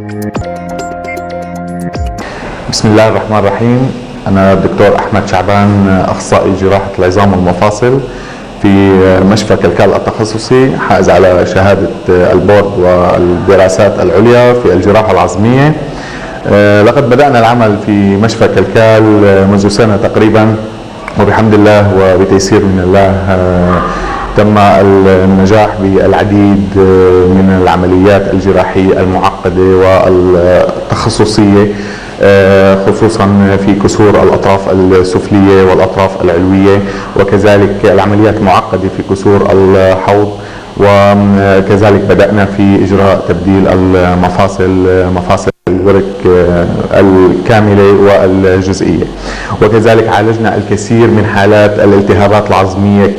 بسم الله الرحمن الرحيم. أنا الدكتور أحمد شعبان، أخصائي جراحة العظام والمفاصل في مشفى كلكال التخصصي، حائز على شهادة البورد والدراسات العليا في الجراحة العظمية. لقد بدأنا العمل في مشفى كلكال منذ سنة تقريبا، وبحمد الله وبتيسير من الله تم النجاح بالعديد من العمليات الجراحية المعقدة والتخصصية، خصوصا في كسور الأطراف السفلية والأطراف العلوية، وكذلك العمليات معقدة في كسور الحوض. وكذلك بدأنا في إجراء تبديل مفاصل الورك الكاملة والجزئية، وكذلك عالجنا الكثير من حالات الالتهابات العظمية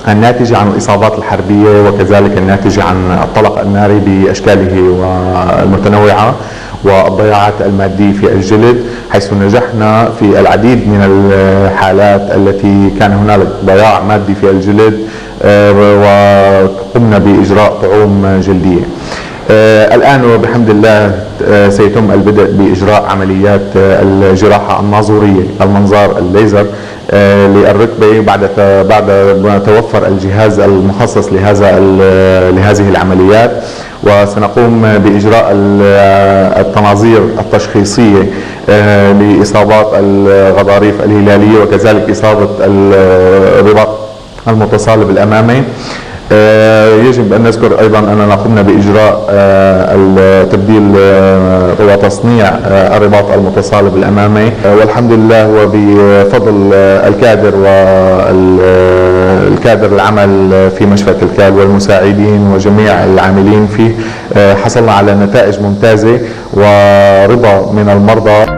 الناتجة عن الإصابات الحربية، وكذلك الناتجة عن الطلق الناري بأشكاله المتنوعة والضياعات المادية في الجلد، حيث نجحنا في العديد من الحالات التي كان هنالك ضياع مادي في الجلد، وقمنا بإجراء طعوم جلدية. الآن وبحمد الله سيتم البدء بإجراء عمليات الجراحة الناظورية، المنظار الليزر للركبة بعد ما توفر الجهاز المخصص لهذه العمليات. وسنقوم بإجراء التناظير التشخيصية لإصابات الغضاريف الهلالية، وكذلك إصابة الرباط المتصالب الأمامي. يجب أن نذكر أيضا أننا قمنا بإجراء تبديل وتصنيع الرباط المتصالب الأمامي، والحمد لله وبفضل الكادر العمل في مشفى كلكال والمساعدين وجميع العاملين فيه، حصلنا على نتائج ممتازة ورضا من المرضى.